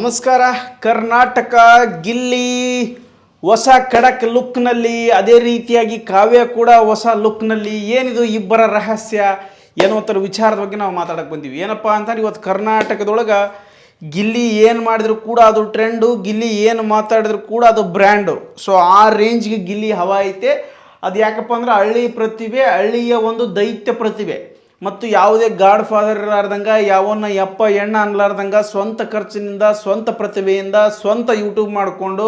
ನಮಸ್ಕಾರ. ಕರ್ನಾಟಕ ಗಿಲ್ಲಿ ಹೊಸ ಖಡಕ್ ಲುಕ್ನಲ್ಲಿ, ಅದೇ ರೀತಿಯಾಗಿ ಕಾವ್ಯ ಕೂಡ ಹೊಸ ಲುಕ್ನಲ್ಲಿ. ಏನಿದು ಇಬ್ಬರ ರಹಸ್ಯ ಏನೋ ಒಂಥರ ವಿಚಾರದ ಬಗ್ಗೆ ನಾವು ಮಾತಾಡಕ್ಕೆ ಬಂದೀವಿ. ಏನಪ್ಪ ಅಂತಂದ್ರೆ ಇವತ್ತು ಕರ್ನಾಟಕದೊಳಗೆ ಗಿಲ್ಲಿ ಏನು ಮಾಡಿದ್ರು ಕೂಡ ಅದು ಟ್ರೆಂಡು, ಗಿಲ್ಲಿ ಏನು ಮಾತಾಡಿದ್ರು ಕೂಡ ಅದು ಬ್ರ್ಯಾಂಡು. ಸೊ ಆ ರೇಂಜ್ಗೆ ಗಿಲ್ಲಿ ಹವಾ ಐತೆ. ಅದು ಯಾಕಪ್ಪ ಅಂದ್ರೆ ಹಳ್ಳಿ ಪ್ರತಿಭೆ, ಹಳ್ಳಿಯ ಒಂದು ದೈತ್ಯ ಪ್ರತಿಭೆ ಮತ್ತು ಯಾವುದೇ ಗಾಡ್ ಫಾದರ್ ಇರಲಾರ್ದಂಗೆ, ಯಾವನ್ನ ಯಪ್ಪ ಎಣ್ಣ ಅನ್ಲಾರ್ದಂಗೆ ಸ್ವಂತ ಖರ್ಚಿನಿಂದ, ಸ್ವಂತ ಪ್ರತಿಭೆಯಿಂದ, ಸ್ವಂತ ಯೂಟ್ಯೂಬ್ ಮಾಡಿಕೊಂಡು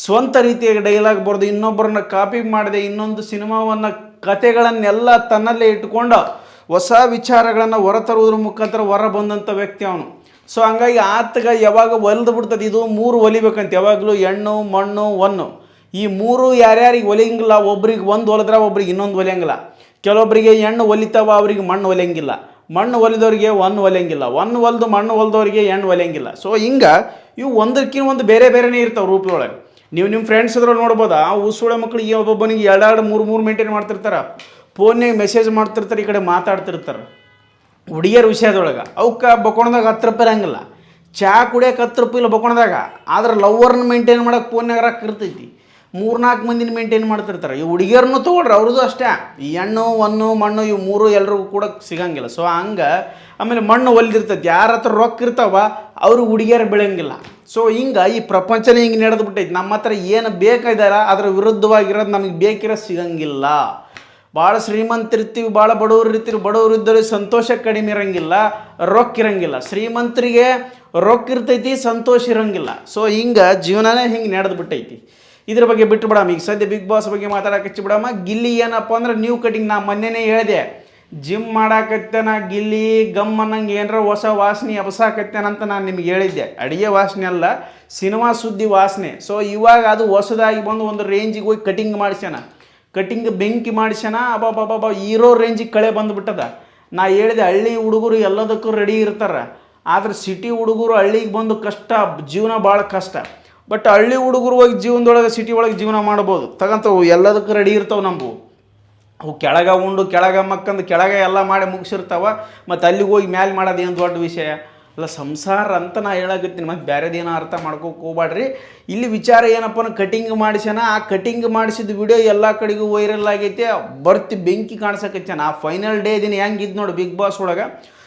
ಸ್ವಂತ ರೀತಿಯಾಗಿ ಡೈಲಾಗ್ ಬರೆದು ಇನ್ನೊಬ್ಬರನ್ನ ಕಾಪಿ ಮಾಡಿದೆ ಇನ್ನೊಂದು ಸಿನಿಮಾವನ್ನು ಕತೆಗಳನ್ನೆಲ್ಲ ತನ್ನಲ್ಲೇ ಇಟ್ಕೊಂಡು ಹೊಸ ವಿಚಾರಗಳನ್ನು ಹೊರತರುವುದ್ರ ಮುಖಾಂತರ ಹೊರ ಬಂದಂಥ ವ್ಯಕ್ತಿ ಅವನು. ಸೊ ಹಂಗಾಗಿ ಆತಗ ಯಾವಾಗ ಒಲ್ದು ಬಿಡ್ತದೆ, ಇದು ಮೂರು ಒಲಿಬೇಕಂತ ಯಾವಾಗಲೂ ಹೆಣ್ಣು ಮಣ್ಣು ಒನ್ನು, ಈ ಮೂರು ಯಾರ್ಯಾರಿಗೆ ಒಲಿಯಂಗಿಲ್ಲ. ಒಬ್ರಿಗೆ ಒಂದು ಹೊಲಿದ್ರೆ ಒಬ್ರಿಗೆ ಇನ್ನೊಂದು ಒಲಿಯಂಗಿಲ್ಲ. ಕೆಲವೊಬ್ಬರಿಗೆ ಹೆಣ್ಣು ಒಲಿತಾವ, ಅವ್ರಿಗೆ ಮಣ್ಣು ಒಲಿಯಂಗಿಲ್ಲ. ಮಣ್ಣು ಒಲಿದವ್ರಿಗೆ ಒನ್ನು ಒಲಿಯಂಗಿಲ್ಲ. ಒನ್ನು ಹೊಲಿದು ಮಣ್ಣು ಹೊಲಿದವ್ರಿಗೆ ಹೆಣ್ಣು ಒಲಿಯಂಗಿಲ್ಲ. ಸೊ ಹಿಂಗೆ ಇವು ಒಂದಕ್ಕಿಂತ ಒಂದು ಬೇರೆ ಬೇರೆನೇ ಇರ್ತಾವೆ ರೂಪದೊಳಗೆ. ನೀವು ನಿಮ್ಮ ಫ್ರೆಂಡ್ಸ್ ಅದ್ರಲ್ಲಿ ನೋಡ್ಬೋದಾ, ಉಸುಳೆ ಮಕ್ಕಳಿಗೆ ಒಬ್ಬೊಬ್ಬನಿಗೆ ಎರಡು ಮೂರು ಮೇಂಟೈನ್ ಮಾಡ್ತಿರ್ತಾರೆ, ಫೋನ್ಯಾಗ ಮೆಸೇಜ್ ಮಾಡ್ತಿರ್ತಾರೆ, ಈ ಕಡೆ ಮಾತಾಡ್ತಿರ್ತಾರೆ ಹುಡುಗಿಯರ ವಿಷಯದೊಳಗೆ. ಅವಕ್ಕೆ ಬೊಕೊಣದಾಗ 10 ರೂಪಾಯಿ ಇರಂಗಿಲ್ಲ, ಚಹಾ ಕುಡಿಯೋಕೆ 10 ರೂಪಾಯಿ ಇಲ್ಲ ಬೊಕೊಣದಾಗ. ಆದ್ರೆ ಲವ್ವರ್ನ ಮೇಂಟೈನ್ ಮಾಡೋಕೆ ಫೋನ್ಯಾಗ ರೊಕ್ಕ ಇರ್ತೈತಿ, 3-4 ಮಂದಿನ ಮೇಂಟೈನ್ ಮಾಡ್ತಿರ್ತಾರೆ. ಈ ಹುಡುಗಿಯರನ್ನು ತೊಗೊಳ್ರಿ, ಅವ್ರದ್ದು ಅಷ್ಟೇ. ಈ ಹೆಣ್ಣು ಒನ್ನು ಮಣ್ಣು ಇವು ಮೂರು ಎಲ್ರಿಗೂ ಕೂಡ ಸಿಗಂಗಿಲ್ಲ. ಸೊ ಹಂಗೆ ಆಮೇಲೆ ಮಣ್ಣು ಒಲ್ದಿರ್ತೈತಿ, ಯಾರ ಹತ್ರ ರೊಕ್ಕ ಇರ್ತಾವ ಅವ್ರಿಗೆ ಹುಡುಗಿಯರು ಬೆಳೆಯಂಗಿಲ್ಲ. ಸೊ ಹಿಂಗೆ ಈ ಪ್ರಪಂಚನೇ ಹಿಂಗೆ ನಡೆದು ಬಿಟ್ಟೈತಿ. ನಮ್ಮ ಹತ್ರ ಏನು ಬೇಕಾಯ್ದಾರ ಅದರ ವಿರುದ್ಧವಾಗಿರೋದು ನಮಗೆ ಬೇಕಿರೋ ಸಿಗಂಗಿಲ್ಲ. ಭಾಳ ಶ್ರೀಮಂತರಿರ್ತೀವಿ, ಭಾಳ ಬಡವರು ಇರ್ತೀವಿ, ಬಡವರು ಇದ್ದವ್ರಿಗೆ ಸಂತೋಷ ಕಡಿಮೆ ಇರೋಂಗಿಲ್ಲ, ರೊಕ್ಕ ಇರೋಂಗಿಲ್ಲ. ಶ್ರೀಮಂತರಿಗೆ ರೊಕ್ಕ ಇರ್ತೈತಿ, ಸಂತೋಷ ಇರೋಂಗಿಲ್ಲ. ಸೊ ಹಿಂಗೆ ಜೀವನನೇ ಹಿಂಗೆ ನಡೆದು ಬಿಟ್ಟೈತಿ. ಇದ್ರ ಬಗ್ಗೆ ಬಿಟ್ಟು ಬಿಡಮ್ಮ. ಈಗ ಸದ್ಯ ಬಿಗ್ ಬಾಸ್ ಬಗ್ಗೆ ಮಾತಾಡಕ್ಕೆ ಹಚ್ಚಿ ಬಿಡಮ್ಮ. ಗಿಲ್ಲಿ ಏನಪ್ಪ ಅಂದ್ರೆ ನ್ಯೂ ಕಟಿಂಗ್. ನಾ ಮೊನ್ನೆನೇ ಹೇಳಿದೆ, ಜಿಮ್ ಮಾಡಾಕತ್ತೇನ ಗಿಲ್ಲಿ, ಗಮ್ ಅನ್ನಂಗೆ ಏನಾರ ಹೊಸ ವಾಸನೆ ಎಬಸಾಕತ್ತೇನಂತ ನಾನು ನಿಮ್ಗೆ ಹೇಳಿದ್ದೆ. ಅಡುಗೆ ವಾಸನೆ ಅಲ್ಲ, ಸಿನಿಮಾ ಸುದ್ದಿ ವಾಸನೆ. ಸೊ ಇವಾಗ ಅದು ಹೊಸದಾಗಿ ಬಂದು ಒಂದು ರೇಂಜಿಗೆ ಹೋಗಿ ಕಟಿಂಗ್ ಮಾಡಿಸ್ಯಾನ, ಕಟಿಂಗ್ ಬೆಂಕಿ ಮಾಡಿಸ್ಯಾನ. ಅಬ್ಬಬ್ಬಬ್ಬ ಹೀರೋ ರೇಂಜಿಗೆ ಕಳೆ ಬಂದುಬಿಟ್ಟದ. ನಾ ಹೇಳಿದೆ, ಹಳ್ಳಿ ಹುಡುಗರು ಎಲ್ಲದಕ್ಕೂ ರೆಡಿ ಇರ್ತಾರೆ, ಆದ್ರೆ ಸಿಟಿ ಹುಡುಗರು ಹಳ್ಳಿಗೆ ಬಂದು ಕಷ್ಟ, ಜೀವನ ಭಾಳ ಕಷ್ಟ. ಬಟ್ ಹಳ್ಳಿ ಹುಡುಗರು ಹೋಗಿ ಜೀವನದೊಳಗೆ ಸಿಟಿ ಒಳಗೆ ಜೀವನ ಮಾಡ್ಬೋದು, ತಗೊಂತವು ಎಲ್ಲದಕ್ಕೂ ರೆಡಿ ಇರ್ತಾವೆ. ನಮ್ಮವು ಅವು ಕೆಳಗೆ ಉಂಡು ಕೆಳಗೆ ಮಕ್ಕಂದು ಕೆಳಗೆ ಎಲ್ಲ ಮಾಡಿ ಮುಗಿಸಿರ್ತಾವ. ಮತ್ತು ಅಲ್ಲಿಗೆ ಹೋಗಿ ಮ್ಯಾಲೆ ಮಾಡೋದು ಏನು ದೊಡ್ಡ ವಿಷಯ ಅಲ್ಲ, ಸಂಸಾರ ಅಂತ ನಾ ಹೇಳಕತ್ತೀನಿ. ಮತ್ತು ಬೇರೆದೇನೋ ಅರ್ಥ ಮಾಡ್ಕೋಕೆ ಹೋಗ್ಬೇಡ್ರಿ. ಇಲ್ಲಿ ವಿಚಾರ ಏನಪ್ಪ ಅಂದ್ರೆ ಕಟಿಂಗ್ ಮಾಡಿಸ್ಯಾನ. ಆ ಕಟಿಂಗ್ ಮಾಡಿಸಿದ ವಿಡಿಯೋ ಎಲ್ಲ ಕಡೆಗೂ ವೈರಲ್ ಆಗೈತೆ, ಬರ್ತಿ ಬೆಂಕಿ ಕಾಣಿಸಕತ್ತಾನ. ಆ ಫೈನಲ್ ಡೇ ದಿನ ಹೆಂಗಿದ್ದು ನೋಡಿ ಬಿಗ್ ಬಾಸ್ ಒಳಗೆ.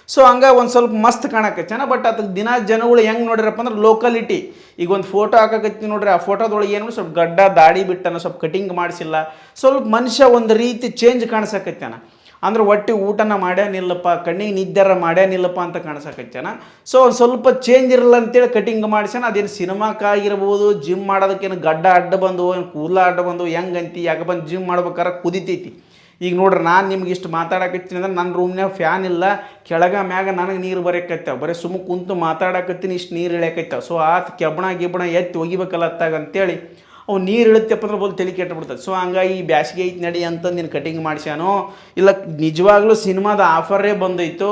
ಸೊ ಹಂಗೆ ಒಂದು ಸ್ವಲ್ಪ ಮಸ್ತ್ ಕಾಣಕತ್ತಾನ. ಬಟ್ ಅದಕ್ಕೆ ದಿನ ಜನಗಳು ಹೆಂಗೆ ನೋಡಿರಪ್ಪ ಅಂದ್ರೆ ಲೋಕಲಿಟಿ. ಈಗ ಒಂದು ಫೋಟೋ ಹಾಕಕತ್ತೀನಿ ನೋಡ್ರಿ, ಆ ಫೋಟೋದೊಳಗೆ ಏನು ಸ್ವಲ್ಪ ಗಡ್ಡ ದಾಡಿ ಬಿಟ್ಟನ, ಸ್ವಲ್ಪ ಕಟಿಂಗ್ ಮಾಡಿಸಿಲ್ಲ, ಸ್ವಲ್ಪ ಮನುಷ್ಯ ಒಂದು ರೀತಿ ಚೇಂಜ್ ಕಾಣಿಸಕತ್ತಾನ. ಅಂದ್ರೆ ಒಟ್ಟಿಗೆ ಊಟನ ಮಾಡ್ಯಾನಿಲ್ಲಪ್ಪ, ಕಣ್ಣಿಗೆ ನಿದ್ದೆರ ಮಾಡ್ಯಾನಿಲ್ಲಪ್ಪ ಅಂತ ಕಾಣಿಸಕತ್ತಾನ. ಸೊ ಒಂದು ಸ್ವಲ್ಪ ಚೇಂಜ್ ಇರಲ್ಲ ಅಂತೇಳಿ ಕಟಿಂಗ್ ಮಾಡಿಸ್ಯಾನ. ಅದೇನು ಸಿನಿಮಾಕ್ಕಾಗಿರ್ಬೋದು, ಜಿಮ್ ಮಾಡೋದಕ್ಕೇನು ಗಡ್ಡ ಅಡ್ಡ ಬಂದು ಏನು ಕೂದಲ ಅಡ್ಡ ಬಂದು ಹೆಂಗಂತಿ, ಯಾಕೆ ಬಂದು ಜಿಮ್ ಮಾಡ್ಬೇಕಾರೆ ಕುದಿತೈತಿ. ಈಗ ನೋಡ್ರಿ, ನಾನು ನಿಮ್ಗೆ ಇಷ್ಟು ಮಾತಾಡಕತ್ತೀನಿ ಅಂದ್ರೆ ನನ್ನ ರೂಮ್ನಾಗ ಫ್ಯಾನ್ ಇಲ್ಲ, ಕೆಳಗೆ ಮ್ಯಾಗ ನನಗೆ ನೀರು ಬರೋಕತ್ತಾವ, ಬರೀ ಸುಮ್ಮ ಕುಂತು ಮಾತಾಡಕತ್ತೀನಿ, ಇಷ್ಟು ನೀರು ಇಳ್ಯಾಕತ್ತಾವ. ಸೊ ಆತ ಗಿಬ್ಬಣ ಎತ್ತಿ ಒಗಿಬೇಕಲ್ಲ ಅತ್ತಾಗ ಅಂತೇಳಿ ಅವು ನೀರು ಇಳುತ್ತಪ್ಪ ಅಂದ್ರೆ ಬೋದು ತಲೆ ಕೆಟ್ಟಬಿಡ್ತದೆ. ಸೊ ಹಂಗಾಗಿ ಈ ಬ್ಯಾಸಿಗೆ ಐತೆ ನಡಿ ಅಂತ ನೀನು ಕಟಿಂಗ್ ಮಾಡಿಸ್ಯಾನೋ ಇಲ್ಲ ನಿಜವಾಗ್ಲೂ ಸಿನಿಮಾದ ಆಫರೇ ಬಂದೈತೋ,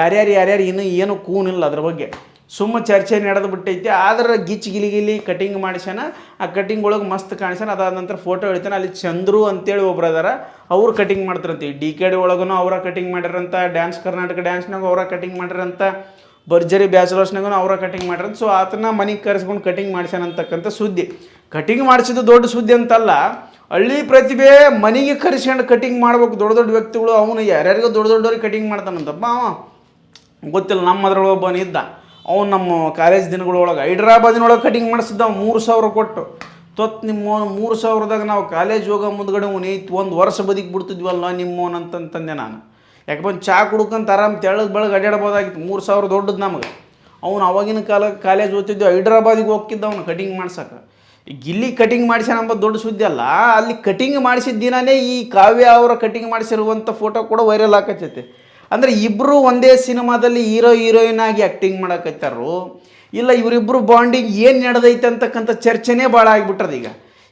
ಯಾರ್ಯಾರು ಇನ್ನೂ ಏನು ಕೂನಿಲ್ಲ ಅದ್ರ ಬಗ್ಗೆ. ಸುಮ್ಮ ಚರ್ಚೆ ನಡೆದು ಬಿಟ್ಟೈತೆ. ಆದ್ರೆ ಗಿಲಿ ಕಟಿಂಗ್ ಮಾಡಿಸ್ಯಾನ. ಆ ಕಟಿಂಗ್ ಒಳಗೆ ಮಸ್ತ್ ಕಾಣಿಸ್ಯಾನ. ಅದಾದ ನಂತರ ಫೋಟೋ ಹೇಳ್ತಾನೆ. ಅಲ್ಲಿ ಚಂದ್ರು ಅಂತೇಳಿ ಒಬ್ರು ಅದಾರ, ಅವ್ರು ಕಟಿಂಗ್ ಮಾಡ್ತಾರಂತೆ. DKD ಒಳಗೂ ಅವರ ಕಟಿಂಗ್ ಮಾಡಿರಂತ, ಡ್ಯಾನ್ಸ್ ಕರ್ನಾಟಕ ಡ್ಯಾನ್ಸ್ನಾಗ ಅವರ ಕಟಿಂಗ್ ಮಾಡಿರಂತ, ಭರ್ಜರಿ ಬ್ಯಾಚಲರ್ಸ್ನಾಗೂ ಅವರ ಕಟಿಂಗ್ ಮಾಡಿರಂತ. ಸೊ ಆತನ ಮನೆಗೆ ಕರೆಸ್ಕೊಂಡು ಕಟಿಂಗ್ ಮಾಡಿಸ್ಯಾನ ಅಂತಕ್ಕಂಥ ಸುದ್ದಿ. ಕಟಿಂಗ್ ಮಾಡಿಸಿದ್ದು ದೊಡ್ಡ ಸುದ್ದಿ ಅಂತಲ್ಲ, ಹಳ್ಳಿ ಪ್ರತಿಭೆ ಮನೆಗೆ ಕರೆಸ್ಕೊಂಡು ಕಟಿಂಗ್ ಮಾಡ್ಬೇಕು. ದೊಡ್ಡ ವ್ಯಕ್ತಿಗಳು ಅವನು ಯಾರ್ಯಾರಿಗೂ ದೊಡ್ಡವ್ರಿಗೆ ಕಟಿಂಗ್ ಮಾಡ್ತಾನಂತಪ್ಪ. ಗೊತ್ತಿಲ್ಲ, ನಮ್ಮದ್ರೊಳಗೆ ಒಬ್ಬನ ಇದ್ದ, ಅವ್ನು ನಮ್ಮ ಕಾಲೇಜ್ ದಿನಗಳೊಳಗೆ ಹೈದ್ರಾಬಾದಿನೊಳಗೆ ಕಟಿಂಗ್ ಮಾಡಿಸಿದ್ದ 3,000 ಕೊಟ್ಟು. ನಿಮ್ಮವನು 3,000ದಾಗ ನಾವು ಕಾಲೇಜ್ ಹೋಗೋ ಮುಂದ್ಗಡೆ ಐತಿ 1 ವರ್ಷ ಬದುಕಿ ಬಿಡ್ತಿದ್ವಲ್ಲ ನಿಮ್ಮವನು ಅಂತಂದೆ ನಾನು. ಯಾಕಂದ್ರೆ ಚಹಾ ಕುಡ್ಕಂತ ಆರಾಮ್ ತೆಳಗೆ ಬೆಳಗ್ಗೆ ಅಡ್ಯಾಡ್ಬೋದಾಗಿತ್ತು. 3,000 ದೊಡ್ಡದು ನಮಗೆ. ಅವ್ನು ಅವಾಗಿನ ಕಾಲೇಜ್ ಓದ್ತಿದ್ವಿ, ಹೈದ್ರಾಬಾದಿಗೆ ಹೋಗ್ತಿದ್ದ ಅವನು ಕಟಿಂಗ್ ಮಾಡ್ಸಕ್ಕೆ. ಈಗ ಇಲ್ಲಿ ಕಟಿಂಗ್ ಮಾಡಿಸ್ಯಾನ ಅಂಬೋದು ದೊಡ್ಡ ಸುದ್ದಿ ಅಲ್ಲ, ಅಲ್ಲಿ ಕಟಿಂಗ್ ಮಾಡಿಸಿದ ದಿನವೇ ಈ ಕಾವ್ಯ ಅವರ ಕಟಿಂಗ್ ಮಾಡಿಸಿರುವಂಥ ಫೋಟೋ ಕೂಡ ವೈರಲ್ ಆಕತ್ತೈತೆ. ಅಂದರೆ ಇಬ್ಬರು ಒಂದೇ ಸಿನಿಮಾದಲ್ಲಿ ಹೀರೋಯಿನ್ ಆಗಿ ಆ್ಯಕ್ಟಿಂಗ್ ಮಾಡಕತ್ತಾರು. ಇಲ್ಲ ಇವರಿಬ್ಬರು ಬಾಂಡಿಂಗ್ ಏನು ನಡೆದೈತೆ ಅಂತಕ್ಕಂಥ ಚರ್ಚೆನೇ ಭಾಳ ಆಗಿಬಿಟ್ಟದ.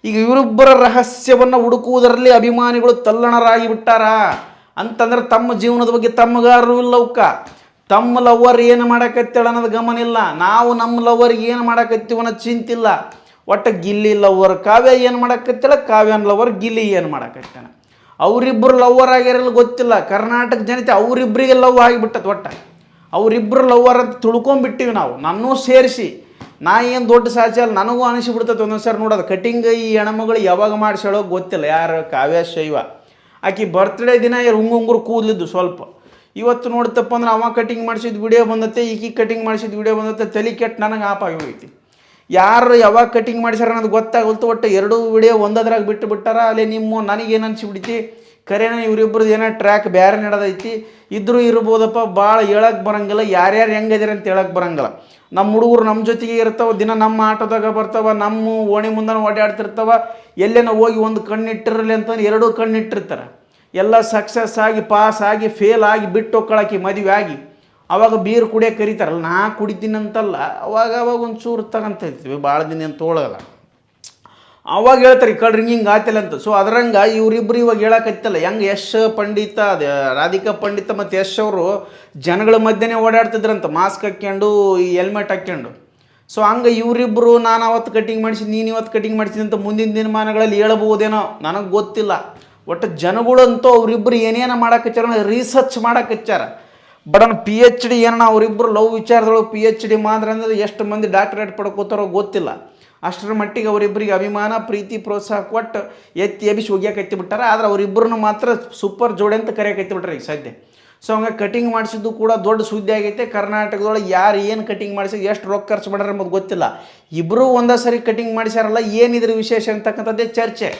ಈಗ ಇವರಿಬ್ಬರ ರಹಸ್ಯವನ್ನು ಹುಡುಕುವುದರಲ್ಲಿ ಅಭಿಮಾನಿಗಳು ತಲ್ಲಣರಾಗಿ ಬಿಟ್ಟಾರ. ಅಂತಂದ್ರೆ ತಮ್ಮ ಜೀವನದ ಬಗ್ಗೆ ತಮ್ಮಗಾರು ಇಲ್ಲವಕ್ಕ, ತಮ್ಮ ಲವ್ವರ್ ಏನು ಮಾಡಕತ್ತೇಳ ಅನ್ನೋದು ಗಮನ ಇಲ್ಲ, ನಾವು ನಮ್ಮ ಲವ್ವರ್ಗೆ ಏನು ಮಾಡಕತ್ತೀವಿ ಅನ್ನೋದು ಚಿಂತಿಲ್ಲ. ಒಟ್ಟು ಗಿಲ್ಲಿ ಲವ್ವರ್ ಕಾವ್ಯ ಏನು ಮಾಡಕತ್ತೇಳ, ಕಾವ್ಯನ ಲವ್ವರ್ ಗಿಲ್ಲಿ ಏನು ಮಾಡಕತ್ತಾನ. ಅವರಿಬ್ಬರು ಲವ್ವರ್ ಆಗಿರಲ್ಲ ಗೊತ್ತಿಲ್ಲ, ಕರ್ನಾಟಕ ಜನತೆ ಅವರಿಬ್ಬರಿಗೆ ಲವ್ ಆಗಿಬಿಟ್ಟದ. ಒಟ್ಟು ಅವರಿಬ್ಬರು ಲವ್ವರ್ ಅಂತ ತಿಳ್ಕೊಂಬಿಟ್ಟಿವಿ ನಾವು, ನನ್ನೂ ಸೇರಿಸಿ. ನಾ ಏನು ದೊಡ್ಡ ಸಾಧ್ಯ ಅಲ್ಲ, ನನಗೂ ಅನಿಸಿಬಿಡ್ತೈತೆ ಒಂದೊಂದು ಸಾರಿ ನೋಡೋದು ಕಟಿಂಗ್ ಈ ಹೆಣ್ಮಗಳು ಯಾವಾಗ ಮಾಡಿಸೋಳೋ ಗೊತ್ತಿಲ್ಲ. ಯಾರು ಕಾವ್ಯ ಶೈವ ಆಕಿ ಬರ್ತ್ಡೇ ದಿನ ಉಂಗುರು ಕೂದಲಿದ್ದು ಸ್ವಲ್ಪ. ಇವತ್ತು ನೋಡ್ತಪ್ಪ ಅಂದ್ರೆ ಅವ ಕಟಿಂಗ್ ಮಾಡಿಸಿದ ವಿಡಿಯೋ ಬಂದತ್ತೆ, ಈಕಿ ಕಟಿಂಗ್ ಮಾಡಿಸಿದ ವಿಡಿಯೋ ಬಂದತ್ತೆ. ತಲೆ ಕೆಟ್ಟು ನನಗೆ ಆಪಾಗಿ ಹೋಗೈತಿ. ಯಾರು ಯಾವಾಗ ಕಟಿಂಗ್ ಮಾಡಿಸ್ಯಾರ ಅನ್ನೋದು ಗೊತ್ತಾಗಲ್ತು. ಒಟ್ಟು ಎರಡೂ ವಿಡಿಯೋ ಒಂದದ್ರಾಗ ಬಿಟ್ಟು ಬಿಟ್ಟಾರ. ಅಲ್ಲಿ ನಿಮ್ಮ ನನಗೇನು ಅನ್ಸಿಬಿಡ್ತಿ, ಖರೇನ ಇವರಿಬ್ಬರದ್ದು ಏನೋ ಟ್ರ್ಯಾಕ್ ಬೇರೆ ನಡೆದೈತಿ. ಇದ್ರೂ ಇರ್ಬೋದಪ್ಪ, ಭಾಳ ಹೇಳಕ್ಕೆ ಬರಂಗಿಲ್ಲ. ಯಾರ್ಯಾರು ಹೆಂಗದಿರ ಅಂತ ಹೇಳಕ್ಕೆ ಬರಂಗಿಲ್ಲ. ನಮ್ಮ ಹುಡುಗರು ನಮ್ಮ ಜೊತೆಗೆ ಇರ್ತಾವೆ, ದಿನ ನಮ್ಮ ಆಟೋದಾಗ ಬರ್ತಾವೆ, ನಮ್ಮ ಓಣಿ ಮುಂದೆ ಓಡಾಡ್ತಿರ್ತಾವ. ಎಲ್ಲೇನೋ ಹೋಗಿ ಒಂದು ಕಣ್ಣಿಟ್ಟಿರಲಿ ಅಂತಂದು ಎರಡೂ ಕಣ್ಣಿಟ್ಟಿರ್ತಾರೆ. ಎಲ್ಲ ಸಕ್ಸಸ್ ಆಗಿ ಪಾಸ್ ಆಗಿ ಫೇಲ್ ಆಗಿ ಬಿಟ್ಟು ಹೋಗ್ಕೊಳಕ್ಕೆ ಮದುವೆ ಆಗಿ ಅವಾಗ ಬೀರು ಕುಡಿಯೋಕೆ ಕರೀತಾರಲ್ಲ, ನಾ ಕುಡಿತೀನಿ ಅಂತಲ್ಲ, ಅವಾಗ ಒಂದು ಚೂರು ತಗೊಂತಿರ್ತೀವಿ, ಭಾಳ ದಿನ ಅಂತ ತೊಗೊಳಲ್ಲ. ಅವಾಗ ಹೇಳ್ತಾರೆ ಈ ಕಡೆ ಹಿಂಗೆ ಆತಿಲ್ಲ ಅಂತ. ಸೊ ಅದ್ರಂಗೆ ಇವರಿಬ್ಬರು ಇವಾಗ ಹೇಳಕತ್ತಲ್ಲ, ಹೆಂಗೆ ಯಶ್ ಪಂಡಿತ ಅದೇ ರಾಧಿಕಾ ಪಂಡಿತ ಮತ್ತು ಯಶ್ ಅವರು ಜನಗಳ ಮಧ್ಯೆನೇ ಓಡಾಡ್ತಿದ್ರಂತ ಮಾಸ್ಕ್ ಹಾಕ್ಕೊಂಡು ಈ ಹೆಲ್ಮೆಟ್ ಹಾಕ್ಕೊಂಡು. ಸೊ ಹಂಗೆ ಇವರಿಬ್ಬರು ನಾನು ಅವತ್ತು ಕಟಿಂಗ್ ಮಾಡಿಸಿ ನೀನು ಇವತ್ತು ಕಟಿಂಗ್ ಮಾಡಿಸಿದ ಅಂತ ಮುಂದಿನ ದಿನಮಾನಗಳಲ್ಲಿ ಹೇಳ್ಬೋದೇನೋ, ನನಗೆ ಗೊತ್ತಿಲ್ಲ. ಒಟ್ಟು ಜನಗಳಂತೂ ಅವರಿಬ್ಬರು ಏನೇನೋ ಮಾಡಕಚ್ಚಾರ, ರಿಸರ್ಚ್ ಮಾಡಕಚ್ಚಾರ. ಬಟ್ PhD ಏನೋ ಅವರಿಬ್ಬರು ಲವ್ ವಿಚಾರದೊಳಗೆ PhD ಮಾತ್ರ ಅಂದರೆ ಎಷ್ಟು ಮಂದಿ ಡಾಕ್ಟರೇಟ್ ಪಡ್ಕೋತಾರೋ ಗೊತ್ತಿಲ್ಲ. ಅಷ್ಟರ ಮಟ್ಟಿಗೆ ಅವರಿಬ್ಬರಿಗೆ ಅಭಿಮಾನ ಪ್ರೀತಿ ಪ್ರೋತ್ಸಾಹ ಕೊಟ್ಟು ಎತ್ತಿ ಎಬಿಸಿ ಒಗ್ಯಾಕತ್ತಿ ಬಿಟ್ಟಾರ. ಆದರೆ ಅವರಿಬ್ಬರನ್ನು ಮಾತ್ರ ಸೂಪರ್ ಜೋಡಿ ಅಂತ ಕರೆಯಕತ್ತಿ ಬಿಟ್ರೆ ಈಗ ಸದ್ಯ. ಸೊ ಹಂಗೆ ಕಟಿಂಗ್ ಮಾಡಿಸಿದ್ದು ಕೂಡ ದೊಡ್ಡ ಸುದ್ದಿ ಆಗೈತೆ. ಕರ್ನಾಟಕದೊಳಗೆ ಯಾರು ಏನು ಕಟಿಂಗ್ ಮಾಡಿಸಿದ್ದು ಎಷ್ಟು ರೊಕ್ಕ ಖರ್ಚು ಮಾಡ್ಯಾರ ಎಂಬುದು ಗೊತ್ತಿಲ್ಲ. ಇಬ್ಬರೂ ಒಂದೇ ಸರಿ ಕಟಿಂಗ್ ಮಾಡಿಸ್ಯಾರಲ್ಲ, ಏನಿದ್ರ ವಿಶೇಷ ಅಂತಕ್ಕಂಥದ್ದೇ ಚರ್ಚೆ.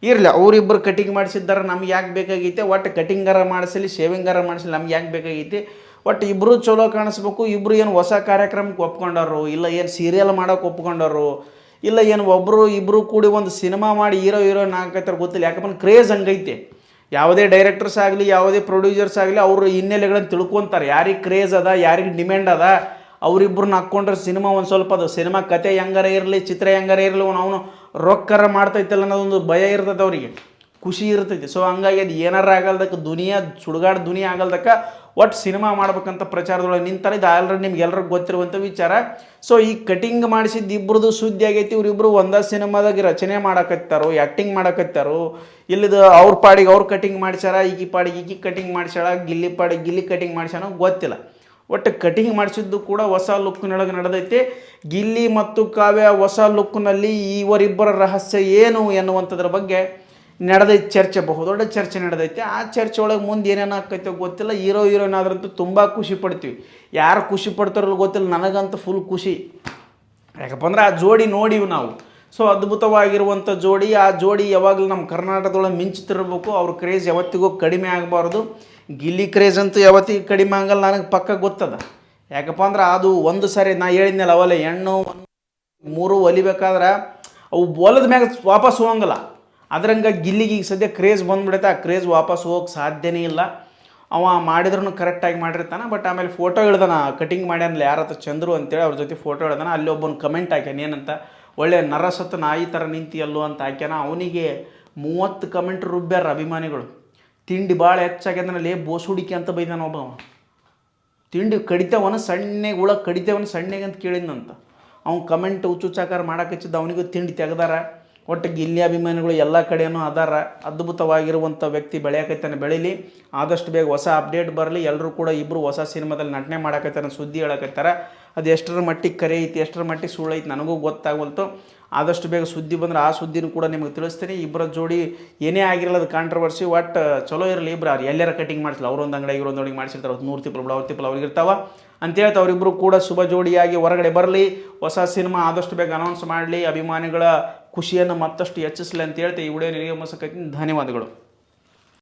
ಇರಲಿ, ಅವರಿಬ್ಬರು ಕಟಿಂಗ್ ಮಾಡಿಸಿದ್ದಾರೆ, ನಮ್ಗೆ ಯಾಕೆ ಬೇಕಾಗೈತೆ. ಒಟ್ಟು ಕಟಿಂಗಾರ ಮಾಡಿಸಲಿ ಶೇವಿಂಗಾರ ಮಾಡಿಸಲಿ, ನಮ್ಗೆ ಯಾಕೆ ಬೇಕಾಗೈತಿ. ಒಟ್ಟು ಇಬ್ಬರು ಚಲೋ ಕಾಣಿಸ್ಬೇಕು. ಇಬ್ಬರು ಏನು ಹೊಸ ಕಾರ್ಯಕ್ರಮಕ್ಕೆ ಒಪ್ಕೊಂಡಾರು, ಇಲ್ಲ ಏನು ಸೀರಿಯಲ್ ಮಾಡೋಕೆ ಒಪ್ಕೊಂಡಾರು, ಇಲ್ಲ ಏನು ಒಬ್ಬರು ಇಬ್ಬರು ಕೂಡಿ ಒಂದು ಸಿನಿಮಾ ಮಾಡಿ ಹೀರೋಯಿನ್ ಹಾಕೈತಾರೆ ಗೊತ್ತಿಲ್ಲ. ಯಾಕಂದ್ರೆ ಕ್ರೇಜ್ ಹಂಗೈತೆ. ಯಾವುದೇ ಡೈರೆಕ್ಟರ್ಸ್ ಆಗಲಿ ಯಾವುದೇ ಪ್ರೊಡ್ಯೂಸರ್ಸ್ ಆಗಲಿ ಅವರು ಹಿನ್ನೆಲೆಗಳನ್ನು ತಿಳ್ಕೊತಾರೆ. ಯಾರಿಗೆ ಕ್ರೇಜ್ ಅದ, ಯಾರಿಗೆ ಡಿಮ್ಯಾಂಡ್ ಅದ, ಅವರಿಬ್ಬರನ್ನ ಹಾಕ್ಕೊಂಡ್ರೆ ಸಿನಿಮಾ ಒಂದು ಸ್ವಲ್ಪ ಅದು ಸಿನಿಮಾ ಕತೆ ಹೆಂಗಾರ ಇರಲಿ, ಚಿತ್ರ ಹೆಂಗಾರ ಇರಲಿ, ಅವನು ರೊಕ್ಕರ ಮಾಡ್ತೈತಲ್ಲ ಅನ್ನೋದೊಂದು ಭಯ ಇರ್ತೈತೆ ಅವರಿಗೆ, ಖುಷಿ ಇರ್ತೈತಿ. ಸೊ ಹಂಗಾಗಿ ಅದು ಏನಾರ ಆಗಲ್ದಕ್ಕೆ ದುನಿಯಾ ಸುಡುಗಾಡು ದುನಿಯಾ ಆಗಲ್ದಕ್ಕೆ ಒಟ್ಟು ಸಿನಿಮಾ ಮಾಡ್ಬೇಕಂತ ಪ್ರಚಾರದೊಳಗೆ ನಿಂತಾರೆ. ಇದು ಆಲ್ರೆಡಿ ನಿಮ್ಗೆ ಎಲ್ರಿಗೂ ಗೊತ್ತಿರುವಂಥ ವಿಚಾರ. ಸೊ ಈ ಕಟಿಂಗ್ ಮಾಡಿಸಿದ್ದು ಇಬ್ಬರದು ಸುದ್ದಿ ಆಗೈತಿ. ಇವರಿಬ್ಬರು ಒಂದೇ ಸಿನಿಮಾದಾಗ ರಚನೆ ಮಾಡಕತ್ತಾರೋ, ಆ್ಯಕ್ಟಿಂಗ್ ಮಾಡಕತ್ತಾರೋ, ಇಲ್ಲಿದು ಅವ್ರ ಪಾಡಿಗೆ ಅವ್ರು ಕಟಿಂಗ್ ಮಾಡಿಸ್ಯಾರ, ಈಕಿ ಪಾಡಿಗೆ ಈಕಿ ಕಟಿಂಗ್ ಮಾಡಿಸ್ಯಾಳ, ಗಿಲ್ಲಿ ಪಾಡಿಗೆ ಗಿಲ್ಲಿ ಕಟಿಂಗ್ ಮಾಡಿಸ್ಯಾನೋ ಗೊತ್ತಿಲ್ಲ. ಒಟ್ಟು ಕಟಿಂಗ್ ಮಾಡಿಸಿದ್ದು ಕೂಡ ಹೊಸ ಲುಕ್ನೊಳಗೆ ನಡೆದೈತೆ. ಗಿಲ್ಲಿ ಮತ್ತು ಕಾವ್ಯ ಹೊಸ ಲುಕ್ನಲ್ಲಿ ಇವರಿಬ್ಬರ ರಹಸ್ಯ ಏನು ಎನ್ನುವಂಥದ್ರ ಬಗ್ಗೆ ನಡೆದೈತೆ ಚರ್ಚೆ, ಬಹುದೊಡ್ಡ ಚರ್ಚೆ ನಡೆದೈತೆ. ಆ ಚರ್ಚೆ ಒಳಗೆ ಮುಂದೆ ಏನೇನು ಆಕೈತೆ ಗೊತ್ತಿಲ್ಲ. ಹೀರೋಯಿನ್ ಆದ್ರಂತೂ ತುಂಬ ಖುಷಿ ಪಡ್ತೀವಿ. ಯಾರು ಖುಷಿ ಪಡ್ತಾರೋ ಗೊತ್ತಿಲ್ಲ, ನನಗಂತೂ ಫುಲ್ ಖುಷಿ. ಯಾಕಪ್ಪ ಅಂದ್ರೆ ಆ ಜೋಡಿ ನೋಡಿವಿ ನಾವು. ಸೊ ಅದ್ಭುತವಾಗಿರುವಂಥ ಜೋಡಿ. ಆ ಜೋಡಿ ಯಾವಾಗಲೂ ನಮ್ಮ ಕರ್ನಾಟಕದೊಳಗೆ ಮಿಂಚ್ತಿರ್ಬೇಕು. ಅವ್ರ ಕ್ರೇಜ್ ಯಾವತ್ತಿಗೂ ಕಡಿಮೆ ಆಗಬಾರ್ದು. ಗಿಲ್ಲಿ ಕ್ರೇಜ್ ಅಂತೂ ಯಾವತ್ತಿಗೂ ಕಡಿಮೆ ಆಗಲ್ಲ, ನನಗೆ ಪಕ್ಕ ಗೊತ್ತದ. ಯಾಕಪ್ಪ ಅಂದ್ರೆ ಅದು ಒಂದು ಸಾರಿ ನಾ ಹೇಳಿದ್ನಲ್ಲ, ಅವಲ್ಲ ಹೆಣ್ಣು ಮೂರು ಒಲಿಬೇಕಾದ್ರೆ ಅವು ಒಲದ ಮ್ಯಾಗ ವಾಪಸ್ ಹೋಗಂಗಿಲ್ಲ. ಅದ್ರಂಗೆ ಗಿಲ್ಲಿಗೆ ಈಗ ಸದ್ಯ ಕ್ರೇಜ್ ಬಂದುಬಿಡುತ್ತೆ. ಆ ಕ್ರೇಜ್ ವಾಪಸ್ ಹೋಗೋಕೆ ಸಾಧ್ಯನೇ ಇಲ್ಲ. ಅವ ಮಾಡಿದ್ರೂ ಕರೆಕ್ಟಾಗಿ ಮಾಡಿರ್ತಾನೆ. ಬಟ್ ಆಮೇಲೆ ಫೋಟೋ ಇಳ್ದಾನ, ಕಟಿಂಗ್ ಮಾಡ್ಯಾನಲ್ಲ ಯಾರತ್ತ ಚಂದ್ರು ಅಂತೇಳಿ, ಅವ್ರ ಜೊತೆ ಫೋಟೋ ಇಳ್ದಾನ. ಅಲ್ಲಿ ಒಬ್ಬನ ಕಮೆಂಟ್ ಹಾಕ್ಯಾನ ಏನಂತ, ಒಳ್ಳೆ ನರಸತ್ತು ನಾಯಿ ಥರ ನಿಂತಿಯಲ್ಲೋ ಅಂತ ಹಾಕ್ಯಾನ. ಅವನಿಗೆ 30 ಕಮೆಂಟ್ ರುಬ್ಬ್ಯಾರ ಅಭಿಮಾನಿಗಳು. ತಿಂಡಿ ಭಾಳ ಹೆಚ್ಚಾಗ್ಯದನಲ್ಲಿ ಬೋಸುಡಿಕೆ ಅಂತ ಬೈದಾನ ಒಬ್ಬ. ತಿಂಡಿ ಕಡಿತವನ ಸಣ್ಣಗೆ ಹುಳ ಕಡಿತವನ ಸಣ್ಣಗೆ ಅಂತ ಕೇಳಿದ್ನಂತ. ಅವ್ನು ಕಮೆಂಟ್ ಹುಚ್ಚುಚ್ಚಾಕಾರ ಮಾಡಕ್ಕೆ ಹಚ್ಚಿದ್ದು, ಅವನಿಗೂ ತಿಂಡಿ ತೆಗ್ದಾರ. ಒಟ್ಟು ಗಿಲ್ಲಿ ಅಭಿಮಾನಿಗಳು ಎಲ್ಲ ಕಡೆಯೂ ಅದಾರ. ಅದ್ಭುತವಾಗಿರುವಂಥ ವ್ಯಕ್ತಿ ಬೆಳೆಯಕೈತಾನೆ, ಬೆಳೀಲಿ. ಆದಷ್ಟು ಬೇಗ ಹೊಸ ಅಪ್ಡೇಟ್ ಬರಲಿ. ಎಲ್ಲರೂ ಕೂಡ ಇಬ್ಬರು ಹೊಸ ಸಿನಿಮಾದಲ್ಲಿ ನಟನೆ ಮಾಡಕೈತಾನೆ, ಸುದ್ದಿ ಹೇಳಕತ್ತಾರ. ಅದು ಎಷ್ಟರ ಮಟ್ಟಿಗೆ ಕರೆ ಐತಿ ಎಷ್ಟರ ಮಟ್ಟಿಗೆ ಸುಳ್ಳು ಐತಿ ನನಗೂ ಗೊತ್ತಾಗವಲ್ತು. ಆದಷ್ಟು ಬೇಗ ಸುದ್ದಿ ಬಂದರೆ ಆ ಸುದ್ದಿನೂ ಕೂಡ ನಿಮಗೆ ತಿಳಿಸ್ತೀನಿ. ಇಬ್ಬರ ಜೋಡಿ ಏನೇ ಆಗಿರಲ್ಲ, ಅದು ಕಾಂಟ್ರವರ್ಸಿ. ಒಟ್ಟು ಚಲೋ ಇರಲಿ. ಇಬ್ಬರು ಅವ್ರು ಎಲ್ಲಾರ ಕಟಿಂಗ್ ಮಾಡಿಸಲ್ಲ, ಅವ್ರೊಂದು ಅಂಗಡಿ ಇವ್ರೊಂದು ಅಂಗಡಿ ಮಾಡಿಸಿರ್ತಾರೆ. 100 ತಿಪ್ಪಲು ಅವ್ರ ತಿಪ್ಪಲು ಅವ್ರಿಗೆ ಇರ್ತಾವ ಅಂತೇಳ್ತಾ ಅವರಿಬ್ಬರು ಕೂಡ ಶುಭ ಜೋಡಿಯಾಗಿ ಹೊರಗಡೆ ಬರಲಿ. ಹೊಸ ಸಿನಿಮಾ ಆದಷ್ಟು ಬೇಗ ಅನೌನ್ಸ್ ಮಾಡಲಿ. ಅಭಿಮಾನಿಗಳ ಖುಷಿಯನ್ನು ಮತ್ತಷ್ಟು ಹೆಚ್ಚಿಸಲಿ ಅಂತ ಹೇಳ್ತಾ ಈ ವಿಡಿಯೋ ನಿಮಗೆ ಮುಗಿಸಕೈತೀನಿ. ಧನ್ಯವಾದಗಳು.